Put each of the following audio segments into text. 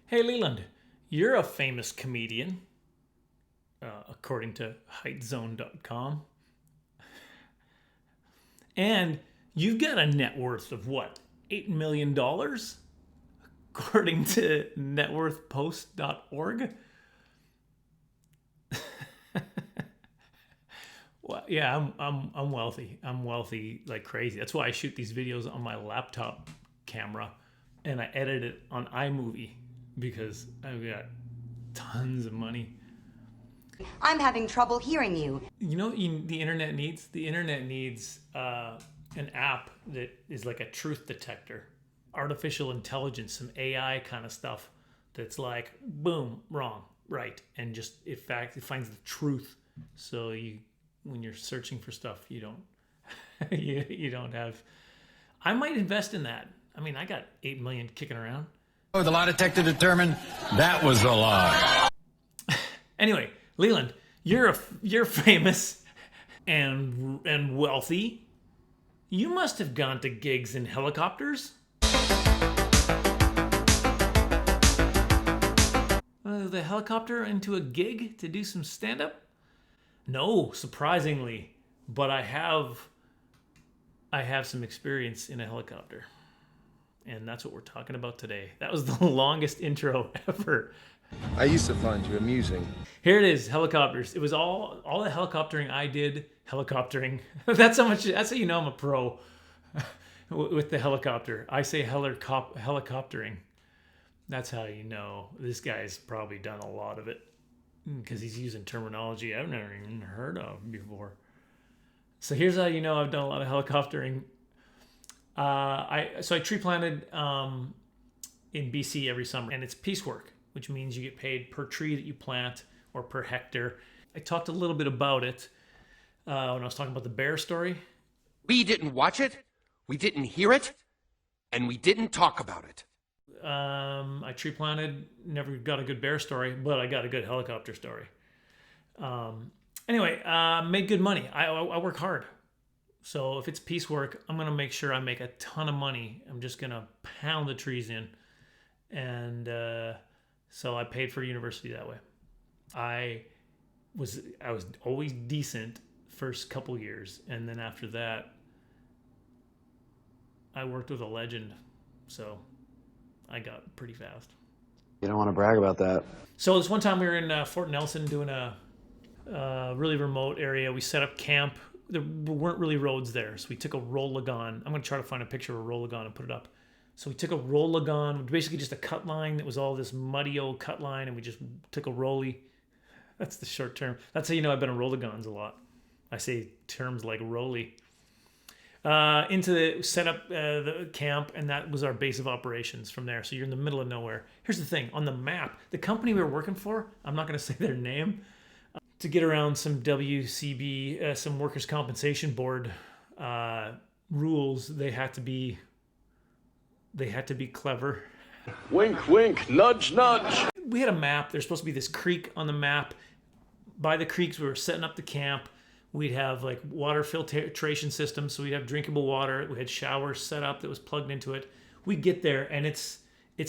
Hey Leland, you're a famous comedian, according to heightzone.com. And you've got a net worth of what? $8 million? Dollars, according to networthpost.org? Well, yeah, I'm wealthy. I'm wealthy like crazy. That's why I shoot these videos on my laptop camera and I edit it on iMovie because I've got tons of money. I'm having trouble hearing you. You know what the internet needs? The internet needs an app that is like a truth detector, artificial intelligence, some AI kind of stuff that's like, boom, wrong, right, and just in fact it finds the truth. So you, when you're searching for stuff, you don't you don't have. I might invest in that. I mean, I got 8 million kicking around. The lie detector determined that was a lie. Anyway, Leland, you're famous and wealthy. You must have gone to gigs in helicopters. The helicopter into a gig to do some stand-up? No, surprisingly, but I have some experience in a helicopter. And that's what we're talking about today. That was the longest intro ever. I used to find you amusing. Here it is, helicopters. It was all the helicoptering I did. Helicoptering. That's how you know I'm a pro with the helicopter. I say helicoptering. That's how you know this guy's probably done a lot of it because he's using terminology I've never even heard of before. So here's how you know I've done a lot of helicoptering. I tree planted in BC every summer, and it's piecework, which means you get paid per tree that you plant or per hectare. I talked a little bit about it when I was talking about the bear story. We didn't watch it, we didn't hear it, and we didn't talk about it. I tree planted, never got a good bear story, but I got a good helicopter story. Anyway, made good money. I work hard. So if it's piecework, I'm going to make sure I make a ton of money. I'm just going to pound the trees in. And so I paid for university that way. I was always decent first couple years. And then after that, I worked with a legend. So I got pretty fast. You don't want to brag about that. So this one time we were in Fort Nelson doing a really remote area. We set up camp. There weren't really roads there, so we took a roll-a-gon. I'm going to try to find a picture of a roll-a-gon and put it up. So we took a roll-a-gon, basically just a cut line that was all this muddy old cut line, and we just took a rolly. That's the short term. That's how you know I've been on roll-a-gons a lot. I say terms like rolly. Set up the camp, and that was our base of operations from there. So you're in the middle of nowhere. Here's the thing. On the map, the company we were working for, I'm not going to say their name, to get around some WCB, some Workers' Compensation Board rules, they had to be clever. Wink, wink, nudge, nudge. We had a map. There's supposed to be this creek on the map. By the creeks, we were setting up the camp. We'd have like water filtration systems, so we'd have drinkable water. We had showers set up that was plugged into it. We get there, and it's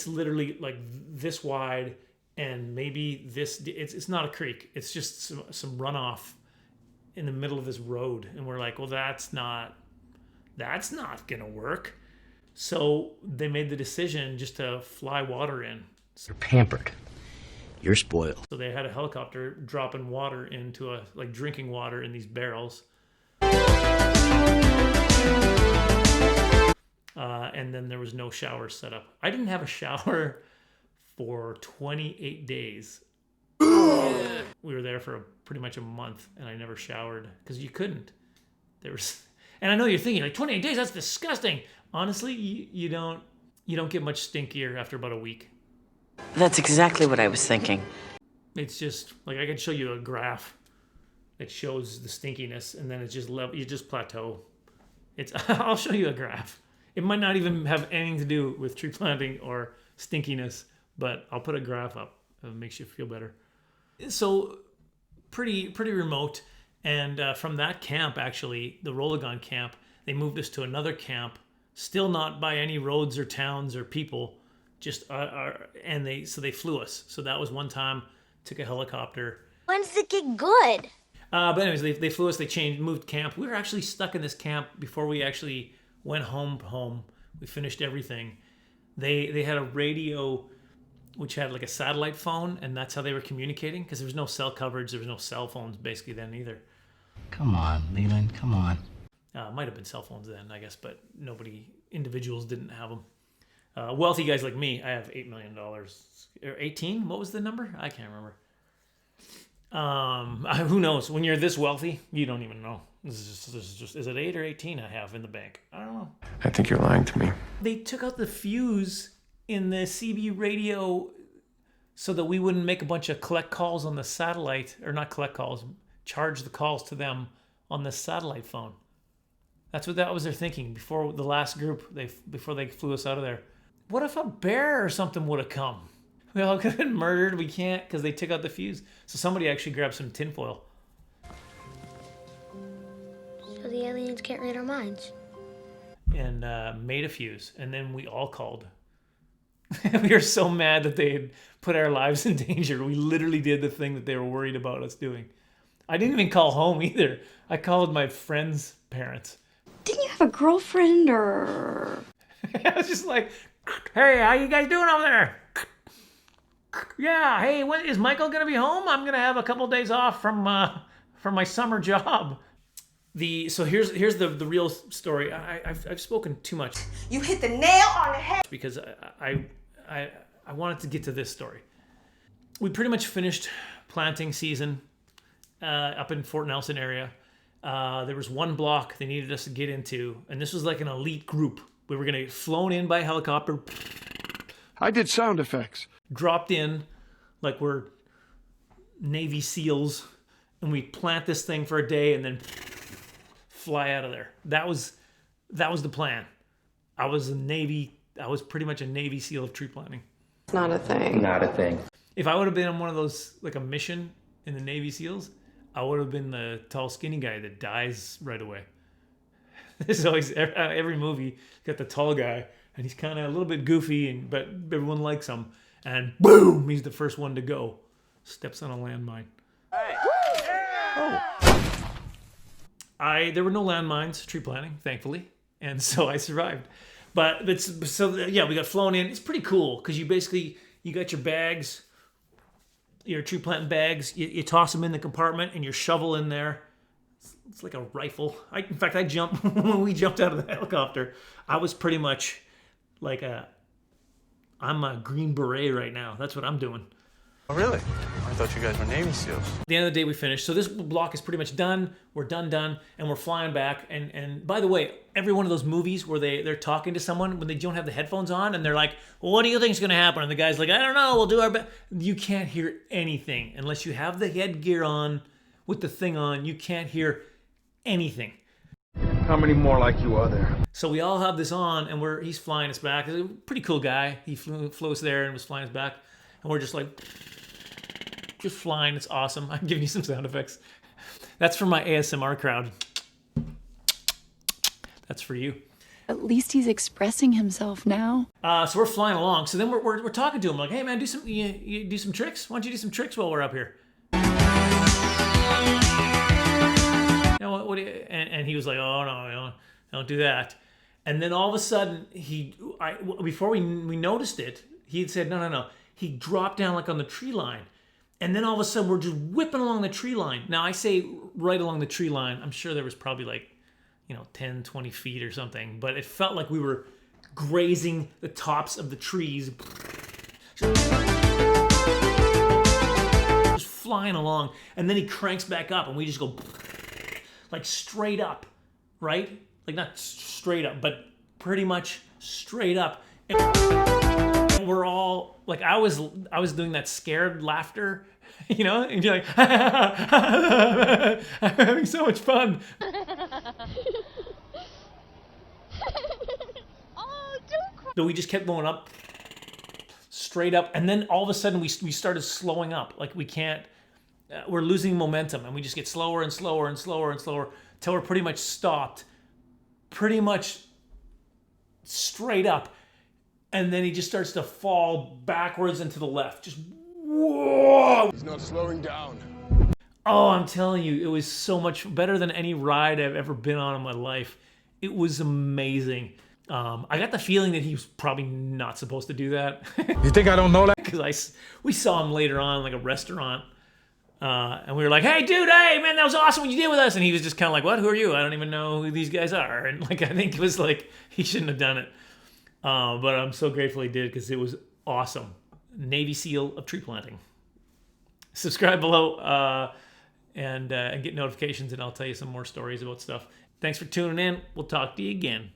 literally like this wide. And maybe it's not a creek. It's just some runoff in the middle of this road. And we're like, well, that's not going to work. So they made the decision just to fly water in. You're pampered. You're spoiled. So they had a helicopter dropping water into drinking water in these barrels. And then there was no shower set up. I didn't have a shower for 28 days. We were there for pretty much a month, and I never showered because you couldn't. And I know you're thinking like 28 days. That's disgusting. Honestly, you don't get much stinkier after about a week. That's exactly what I was thinking. It's just like I could show you a graph that shows the stinkiness, and then it's just level. You just plateau. I'll show you a graph. It might not even have anything to do with tree planting or stinkiness. But I'll put a graph up. It makes you feel better. So pretty remote. And from that camp, actually, the roll-a-gon camp, they moved us to another camp, still not by any roads or towns or people, just and they flew us. So that was one time. Took a helicopter. When's it get good? But anyways, they flew us. They moved camp. We were actually stuck in this camp before we actually went home. We finished everything. They had a radio which had like a satellite phone, and that's how they were communicating, because there was no cell coverage. There was no cell phones basically then either. Come on, Leland, come on. Might have been cell phones then, I guess, but individuals didn't have them. Wealthy guys like me, I have $8 million. Or 18? What was the number? I can't remember. Who knows? When you're this wealthy, you don't even know. This is just, is it 8 or 18 I have in the bank? I don't know. I think you're lying to me. They took out the fuse in the CB radio so that we wouldn't make a bunch of collect calls on the satellite, or not collect calls, charge the calls to them on the satellite phone. That was their thinking before the last group, before they flew us out of there. What if a bear or something would have come? We all could have been murdered. We can't because they took out the fuse. So somebody actually grabbed some tinfoil. So the aliens can't read our minds. And made a fuse. And then we all called. We were so mad that they had put our lives in danger. We literally did the thing that they were worried about us doing. I didn't even call home either. I called my friend's parents. Didn't you have a girlfriend or... I was just like, hey, how you guys doing over there? Yeah, hey, when is Michael gonna be home? I'm gonna have a couple days off from my summer job. So here's the real story. I've spoken too much. You hit the nail on the head. Because I wanted to get to this story. We pretty much finished planting season up in Fort Nelson area. There was one block they needed us to get into, and this was like an elite group. We were gonna get flown in by helicopter. I did sound effects. Dropped in like we're Navy SEALs, and we plant this thing for a day and then fly out of there. That was the plan. I was pretty much a Navy SEAL of tree planting. It's not a thing. Not a thing. If I would have been on one of those, like a mission in the Navy SEAls, I would have been the tall, skinny guy that dies right away. There's always, every movie, got the tall guy, and he's kind of a little bit goofy, but everyone likes him. And boom, he's the first one to go. Steps on a landmine. There were no landmines, tree planting, thankfully, and so I survived. But we got flown in. It's pretty cool because you got your bags, your tree planting bags. You toss them in the compartment and your shovel in there. It's like a rifle. In fact, I jumped when we jumped out of the helicopter. I was pretty much like I'm a Green Beret right now. That's what I'm doing. Oh, really? I thought you guys were Navy SEAls. At the end of the day, we finished. So this block is pretty much done. We're done, and we're flying back. And by the way, every one of those movies where they're talking to someone when they don't have the headphones on, and they're like, well, what do you think is going to happen? And the guy's like, I don't know. We'll do our best. You can't hear anything unless you have the headgear on with the thing on. You can't hear anything. How many more like you are there? So we all have this on, and he's flying us back. He's a pretty cool guy. He flew us there and was flying us back. And we're just like, just flying. It's awesome. I'm giving you some sound effects. That's for my ASMR crowd. That's for you. At least he's expressing himself now. So we're flying along. So then we're talking to him like, hey man, you do some tricks? Why don't you do some tricks while we're up here? You know, what do you, and he was like, oh no, don't do that. And then all of a sudden, before we noticed it, he had said, no. He dropped down like on the tree line. And then all of a sudden, we're just whipping along the tree line. Now, I say right along the tree line. I'm sure there was probably like, 10, 20 feet or something. But it felt like we were grazing the tops of the trees. Just flying along. And then he cranks back up and we just go like straight up, right? Like not straight up, but pretty much straight up. And we're all like, I was doing that scared laughter, and you're like, I'm having so much fun. Oh, don't cry. So we just kept going up, straight up, and then all of a sudden we started slowing up. Like we can't, we're losing momentum, and we just get slower and slower and slower and slower till we're pretty much stopped, pretty much straight up. and then he just starts to fall backwards and to the left. Just whoa! He's not slowing down. Oh, I'm telling you, it was so much better than any ride I've ever been on in my life. It was amazing. I got the feeling that he was probably not supposed to do that. You think I don't know that? Because we saw him later on in like a restaurant. And we were like, hey, dude, hey, man, that was awesome what you did with us. And he was just kind of like, what? Who are you? I don't even know who these guys are. And like, I think it was like, he shouldn't have done it. But I'm so grateful he did because it was awesome. Navy SEAL of tree planting. Subscribe below and get notifications, and I'll tell you some more stories about stuff. Thanks for tuning in. We'll talk to you again.